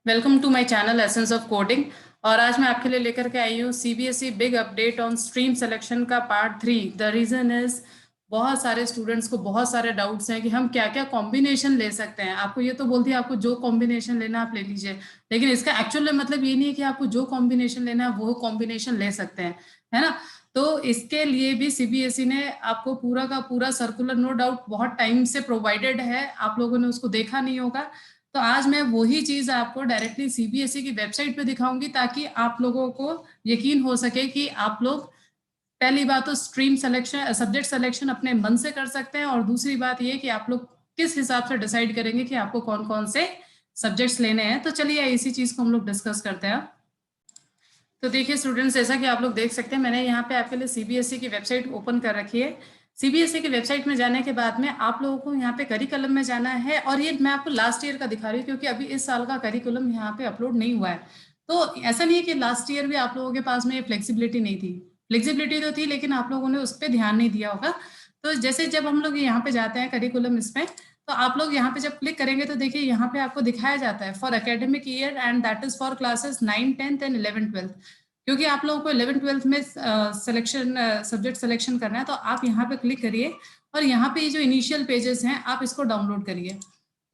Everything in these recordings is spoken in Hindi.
Welcome to my channel essence of coding. और आज मैं आपके लिए लेकर के आई हूँ CBSE big update on stream selection का पार्ट 3। द रीजन इज बहुत सारे स्टूडेंट्स को बहुत सारे डाउट्स हैं कि हम क्या क्या कॉम्बिनेशन ले सकते हैं। आपको ये तो बोलती है आपको जो कॉम्बिनेशन लेना आप ले लीजिए, लेकिन इसका एक्चुअल में मतलब ये नहीं है कि आपको जो कॉम्बिनेशन लेना है वो कॉम्बिनेशन ले सकते हैं, है ना। तो इसके लिए भी सीबीएसई ने आपको पूरा का पूरा सर्कुलर नो डाउट बहुत टाइम से प्रोवाइडेड है, आप लोगों ने उसको देखा नहीं होगा। तो आज मैं वही चीज आपको डायरेक्टली सीबीएसई की वेबसाइट पे दिखाऊंगी ताकि आप लोगों को यकीन हो सके कि आप लोग पहली बात तो स्ट्रीम सिलेक्शन सब्जेक्ट सिलेक्शन अपने मन से कर सकते हैं, और दूसरी बात ये कि आप लोग किस हिसाब से डिसाइड करेंगे कि आपको कौन कौन से सब्जेक्ट्स लेने हैं। तो चलिए इसी चीज को हम लोग डिस्कस करते हैं। तो देखिए स्टूडेंट्स, जैसा कि आप लोग देख सकते हैं मैंने यहाँ पे आपके लिए सीबीएसई की वेबसाइट ओपन कर रखी है। सीबीएसई की वेबसाइट में जाने के बाद में आप लोगों को यहाँ पे करिकुलम में जाना है, और ये मैं आपको लास्ट ईयर का दिखा रही हूँ क्योंकि अभी इस साल का करिकुलम यहाँ पे अपलोड नहीं हुआ है। तो ऐसा नहीं है कि लास्ट ईयर भी आप लोगों के पास में ये फ्लेक्सिबिलिटी नहीं थी, फ्लेक्सिबिलिटी तो थी लेकिन आप लोगों ने उस पर ध्यान नहीं दिया होगा। तो जैसे जब हम लोग यहाँ पे जाते हैं करिकुलम इसमें, तो आप लोग यहाँ पे जब क्लिक करेंगे तो देखिए यहाँ पे आपको दिखाया जाता है for academic year and that is for classes 9, 10th and 11, 12th। क्योंकि आप लोगों को 11, 12th में सिलेक्शन सब्जेक्ट सिलेक्शन करना है, तो आप यहाँ पे क्लिक करिए और यहाँ पे ये जो इनिशियल पेजेस हैं आप इसको डाउनलोड करिए।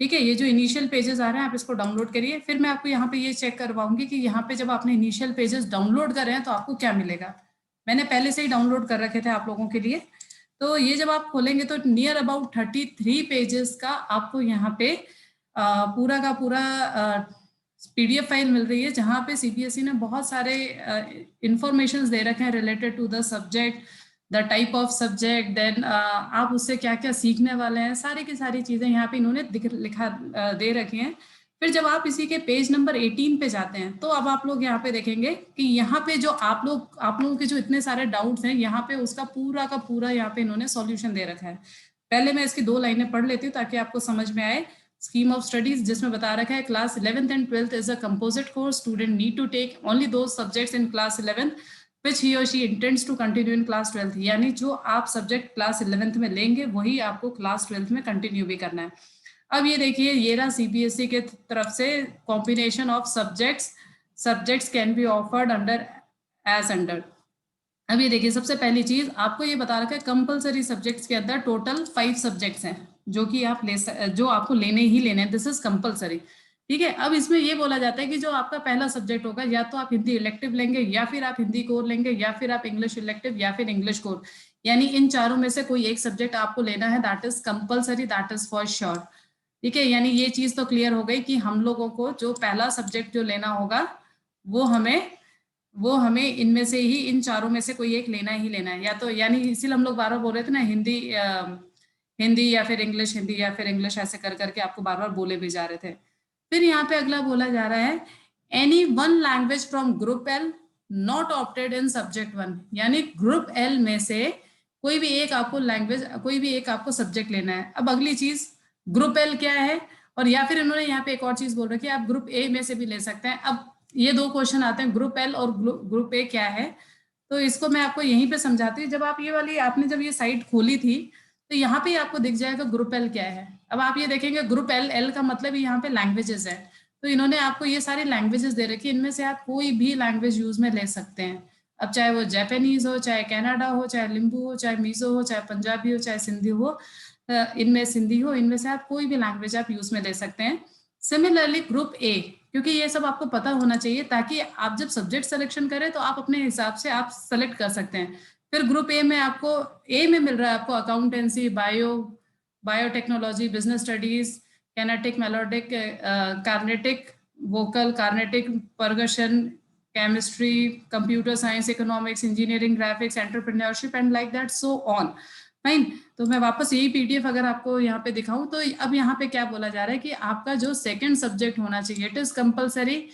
ठीक है, ये जो इनिशियल पेजेस आ रहे हैं आप इसको डाउनलोड करिए। फिर मैं आपको यहाँ पे ये चेक करवाऊंगी कि यहाँ पे जब आपने इनिशियल पेजेस डाउनलोड कर रहे हैं तो आपको क्या मिलेगा। मैंने पहले से ही डाउनलोड कर रखे थे आप लोगों के लिए। तो ये जब आप खोलेंगे तो नियर अबाउट 33 पेजेस का आपको यहाँ पे पूरा का पूरा पीडीएफ फाइल मिल रही है, जहाँ पे सीबीएसई ने बहुत सारे इंफॉर्मेशन दे रखे हैं related to the subject, the type of subject, then आप उससे क्या क्या सीखने वाले हैं, सारी की सारी चीजें यहाँ पे इन्होंने लिखा दे रखी हैं। फिर जब आप इसी के पेज नंबर 18 पे जाते हैं तो अब आप लोग यहाँ पे देखेंगे कि यहाँ पे जो आप लोगों के जो इतने सारे डाउट्स हैं यहाँ पे उसका पूरा का पूरा यहाँ पे इन्होंने सॉल्यूशन दे रखा है। पहले मैं इसकी 2 लाइनें पढ़ लेती हूँ ताकि आपको समझ में आए। स्कीम ऑफ स्टडीज जिसमें बता रखा है class 11th and 12th is a composite course, student need to take only those subjects in class 11th which he or she intends to continue in class 12th। यानी जो आप सब्जेक्ट क्लास 11th में लेंगे वही आपको क्लास 12th में कंटिन्यू भी करना है। अब ये देखिए ये रहा सीबीएसई के तरफ से combination of subjects can be offered under as under. अब ये देखिए सबसे पहली चीज आपको ये बता रखा है कंपलसरी सब्जेक्ट्स के अंदर टोटल 5 सब्जेक्ट्स हैं जो कि आप जो आपको लेने ही लेने हैं, दिस इज कंपलसरी। ठीक है, अब इसमें ये बोला जाता है कि जो आपका पहला सब्जेक्ट होगा या तो आप हिंदी इलेक्टिव लेंगे या फिर आप हिंदी कोर लेंगे या फिर आप इंग्लिश इलेक्टिव या फिर इंग्लिश कोर, यानी इन चारों में से कोई एक सब्जेक्ट आपको लेना है, that is compulsory, that is for sure. ठीक है, यानी ये चीज तो क्लियर हो गई कि हम लोगों को जो पहला सब्जेक्ट जो लेना होगा वो हमें वो हमें इनमें से ही इन चारों में से कोई एक लेना ही लेना है। या तो यानी इसीलिए हम लोग बार बार बोल रहे थे ना हिंदी या फिर इंग्लिश, हिंदी या फिर इंग्लिश, ऐसे कर करके आपको बार बार बोले भी जा रहे थे। फिर यहाँ पे अगला बोला जा रहा है any one language from group L not opted in subject 1, यानी ग्रुप एल में से कोई भी एक आपको लैंग्वेज, कोई भी एक आपको सब्जेक्ट लेना है। अब अगली चीज ग्रुप एल क्या है, और या फिर इन्होंने यहाँ पे एक और चीज बोल रखी है आप ग्रुप ए में से भी ले सकते हैं। अब ये 2 क्वेश्चन आते हैं, ग्रुप एल और ग्रुप ए क्या है। तो इसको मैं आपको यहीं पे समझाती हूँ। जब आप ये वाली आपने जब ये साइट खोली थी तो यहाँ पे आपको दिख जाएगा ग्रुप एल क्या है। अब आप ये देखेंगे ग्रुप एल, एल का मतलब यहाँ पे लैंग्वेजेस है। तो इन्होंने आपको ये सारी लैंग्वेजेस दे रखी है, इनमें से आप कोई भी लैंग्वेज यूज में ले सकते हैं। अब चाहे वो जापानीज हो, चाहे कनाडा हो, चाहे लिम्बू हो, चाहे मीजो हो, चाहे पंजाबी हो, चाहे सिंधी हो, इनमें सिंधी हो, इनमें से आप कोई भी लैंग्वेज आप यूज में ले सकते हैं। सिमिलरली ग्रुप ए, क्योंकि ये सब आपको पता होना चाहिए ताकि आप जब सब्जेक्ट सिलेक्शन करें तो आप अपने हिसाब से आप सेलेक्ट कर सकते हैं। फिर ग्रुप ए में आपको ए में मिल रहा है आपको accountancy, biotechnology, business studies, Carnatic, melodic, Carnatic, vocal, Carnatic, percussion, chemistry, computer science, economics, engineering, graphics, entrepreneurship and like that so on. Fine, तो मैं वापस यही पीडीएफ अगर आपको यहाँ पे दिखाऊं तो अब यहाँ पे क्या बोला जा रहा है कि आपका जो सेकंड सब्जेक्ट होना चाहिए, it is compulsory.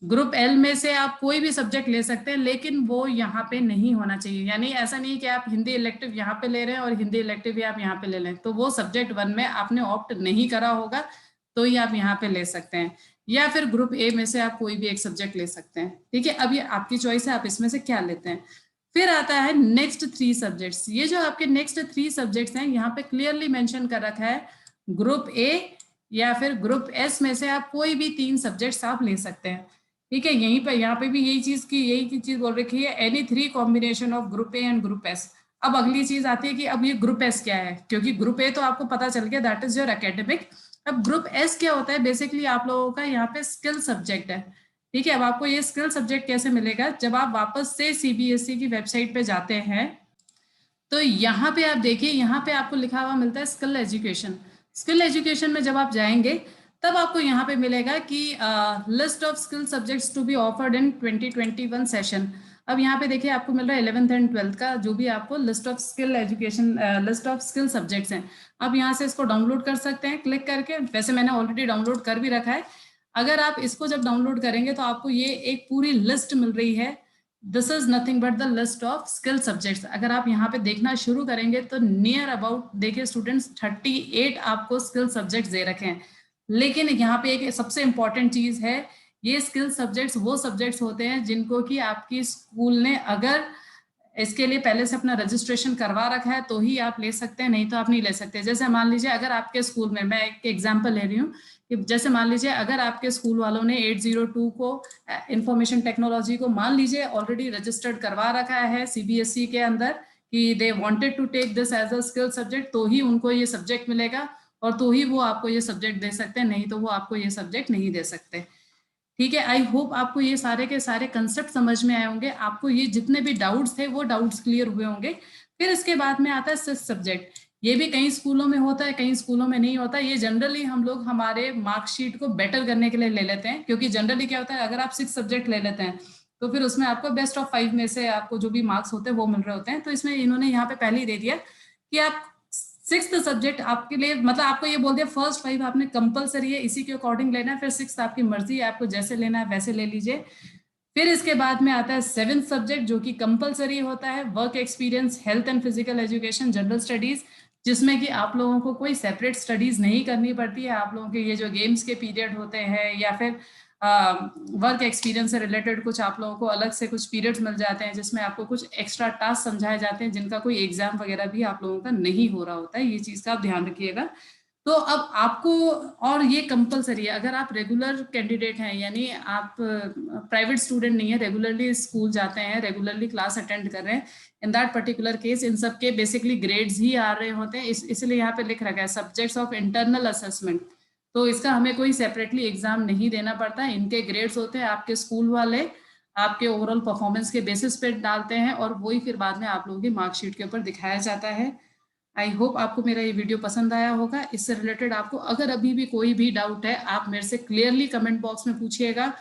Group L में से आप कोई भी सब्जेक्ट ले सकते हैं लेकिन वो यहाँ पे नहीं होना चाहिए। यानी ऐसा नहीं कि आप हिंदी इलेक्टिव यहाँ पे ले रहे हैं और हिंदी इलेक्टिव भी आप यहाँ पे ले लें, तो वो सब्जेक्ट 1 में आपने ऑप्ट नहीं करा होगा तो ही आप यहाँ पे ले सकते हैं, या फिर ग्रुप ए में से आप कोई भी एक सब्जेक्ट ले सकते हैं। ठीक है, अब ये आपकी चॉइस है आप इसमें से क्या लेते हैं। फिर आता है नेक्स्ट 3 सब्जेक्ट्स। ये जो आपके नेक्स्ट 3 सब्जेक्ट्स हैं यहाँ पे क्लियरली मेंशन कर रखा है ग्रुप ए या फिर ग्रुप एस में से आप कोई भी 3 सब्जेक्ट्स आप ले सकते हैं। ठीक है, यहीं पर यहाँ पे भी यही चीज बोल रखी है, any 3 combination of group A and group S. अब अगली चीज आती है कि अब ये ग्रुप एस क्या है, क्योंकि ग्रुप ए तो आपको पता चल गया, दैट इज योर एकेडमिक। अब ग्रुप एस क्या होता है, बेसिकली आप लोगों का यहाँ पे स्किल सब्जेक्ट है। ठीक है, अब आपको ये स्किल सब्जेक्ट कैसे मिलेगा, जब आप वापस से सीबीएसई की वेबसाइट पे जाते हैं तो यहाँ पे आप देखिए, यहाँ पे आपको लिखा हुआ मिलता है स्किल एजुकेशन। स्किल एजुकेशन में जब आप जाएंगे तब आपको यहाँ पे मिलेगा कि list of skill subjects to be offered in 2021 session. अब यहाँ पे देखिए आपको मिल रहा है 11th एंड 12th का जो भी आपको list of skill education, list of skill subjects हैं। अब यहाँ से इसको डाउनलोड कर सकते हैं क्लिक करके, वैसे मैंने ऑलरेडी डाउनलोड कर भी रखा है। अगर आप इसको जब डाउनलोड करेंगे तो आपको ये एक पूरी लिस्ट मिल रही है, this is nothing but the list of skill subjects. अगर आप यहाँ पे देखना शुरू करेंगे तो नियर अबाउट देखिए स्टूडेंट्स 38 आपको स्किल सब्जेक्ट्स दे रखे हैं। लेकिन यहाँ पे एक सबसे इंपॉर्टेंट चीज है, ये स्किल सब्जेक्ट्स वो सब्जेक्ट्स होते हैं जिनको कि आपकी स्कूल ने अगर इसके लिए पहले से अपना रजिस्ट्रेशन करवा रखा है तो ही आप ले सकते हैं, नहीं तो आप नहीं ले सकते। जैसे मान लीजिए अगर आपके स्कूल में, मैं एक एग्जांपल ले रही हूँ कि जैसे मान लीजिए अगर आपके स्कूल वालों ने 802 को इंफॉर्मेशन टेक्नोलॉजी को मान लीजिए ऑलरेडी रजिस्टर्ड करवा रखा है सीबीएसई के अंदर कि they wanted to take this as a skill subject, तो ही उनको ये सब्जेक्ट मिलेगा और तो ही वो आपको ये सब्जेक्ट दे सकते हैं, नहीं तो वो आपको ये सब्जेक्ट नहीं दे सकते। ठीक है, आई होप आपको ये सारे के सारे कंसेप्ट समझ में आए होंगे, आपको ये जितने भी डाउट्स थे वो डाउट्स क्लियर हुए होंगे। फिर इसके बाद में आता है 6th सब्जेक्ट। ये भी कई स्कूलों में होता है, कई स्कूलों में नहीं होता। ये जनरली हम लोग हमारे मार्कशीट को बेटर करने के लिए ले लेते हैं, क्योंकि जनरली क्या होता है, अगर आप 6 सब्जेक्ट ले लेते हैं तो फिर उसमें आपको बेस्ट ऑफ 5 में से आपको जो भी मार्क्स होते हैं वो मिल रहे होते हैं। तो इसमें इन्होंने यहाँ पे पहले ही दे दिया कि आप 6th सब्जेक्ट आपके लिए, मतलब आपको ये बोल दिया फर्स्ट 5 आपने कंपलसरी है, इसी के अकॉर्डिंग लेना है, फिर 6th आपकी मर्जी है, आपको जैसे लेना है वैसे ले लीजिए। फिर इसके बाद में आता है 7th सब्जेक्ट जो कि कंपलसरी होता है, work experience, health and physical education, general studies, जिसमें कि आप लोगों को कोई सेपरेट स्टडीज नहीं करनी पड़ती है। आप लोगों के ये जो गेम्स के पीरियड होते हैं या फिर वर्क एक्सपीरियंस से रिलेटेड कुछ आप लोगों को अलग से कुछ पीरियड्स मिल जाते हैं जिसमें आपको कुछ एक्स्ट्रा टास्क समझाए जाते हैं, जिनका कोई एग्जाम वगैरह भी आप लोगों का नहीं हो रहा होता है। ये चीज का आप ध्यान रखिएगा। तो अब आपको, और ये कंपलसरी है, अगर आप रेगुलर कैंडिडेट हैं यानी आप प्राइवेट स्टूडेंट नहीं है, रेगुलरली स्कूल जाते हैं, रेगुलरली क्लास अटेंड कर रहे हैं, in that particular case in सब के बेसिकली ग्रेड्स ही आ रहे होते हैं। इसलिए यहाँ पे लिख रखा है सब्जेक्ट्स ऑफ इंटरनल असेसमेंट, तो इसका हमें कोई सेपरेटली एग्जाम नहीं देना पड़ता। इनके ग्रेड्स होते हैं, आपके स्कूल वाले आपके ओवरऑल परफॉर्मेंस के बेसिस पे डालते हैं और वही फिर बाद में आप लोगों की मार्कशीट के ऊपर दिखाया जाता है। आई होप आपको मेरा ये वीडियो पसंद आया होगा। इससे रिलेटेड आपको अगर अभी भी कोई भी डाउट है आप मेरे से क्लियरली कमेंट बॉक्स में पूछिएगा।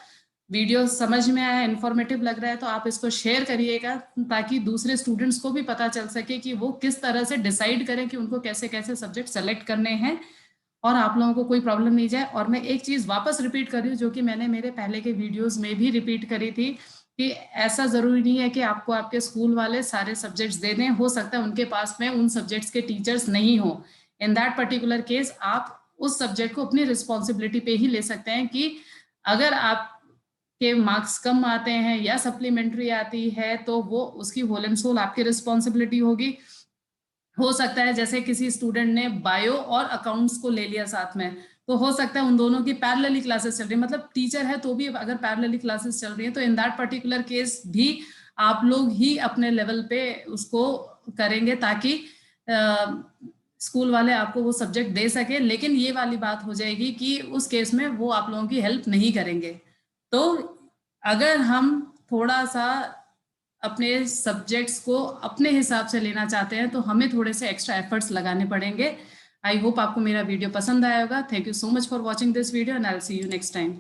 वीडियो समझ में आया, इन्फॉर्मेटिव लग रहा है तो आप इसको शेयर करिएगा, ताकि दूसरे स्टूडेंट्स को भी पता चल सके कि वो किस तरह से डिसाइड करें कि उनको कैसे कैसे सब्जेक्ट सेलेक्ट करने हैं और आप लोगों को कोई प्रॉब्लम नहीं जाए। और मैं एक चीज वापस रिपीट कर रही हूँ जो कि मैंने मेरे पहले के वीडियोस में भी रिपीट करी थी कि ऐसा जरूरी नहीं है कि आपको आपके स्कूल वाले सारे सब्जेक्ट्स दे दें, हो सकता है उनके पास में उन सब्जेक्ट्स के टीचर्स नहीं हो। इन दैट पर्टिकुलर केस आप उस सब्जेक्ट को अपनी रिस्पॉन्सिबिलिटी पे ही ले सकते हैं कि अगर आप के मार्क्स कम आते हैं या सप्लीमेंट्री आती है तो वो उसकी होल एंड सोल आपकी रिस्पॉन्सिबिलिटी होगी। हो सकता है जैसे किसी स्टूडेंट ने बायो और अकाउंट्स को ले लिया साथ में, तो हो सकता है उन दोनों की पैरेलली क्लासेस चल रही है, मतलब टीचर है तो भी अगर पैरेलली क्लासेस चल रही है तो इन दैट पर्टिकुलर केस भी आप लोग ही अपने लेवल पे उसको करेंगे ताकि स्कूल वाले आपको वो सब्जेक्ट दे सके। लेकिन ये वाली बात हो जाएगी कि उस केस में वो आप लोगों की हेल्प नहीं करेंगे। तो अगर हम थोड़ा सा अपने सब्जेक्ट्स को अपने हिसाब से लेना चाहते हैं तो हमें थोड़े से एक्स्ट्रा एफर्ट्स लगाने पड़ेंगे। आई होप आपको मेरा वीडियो पसंद आया होगा। Thank you so much for watching this video and I will see you next time.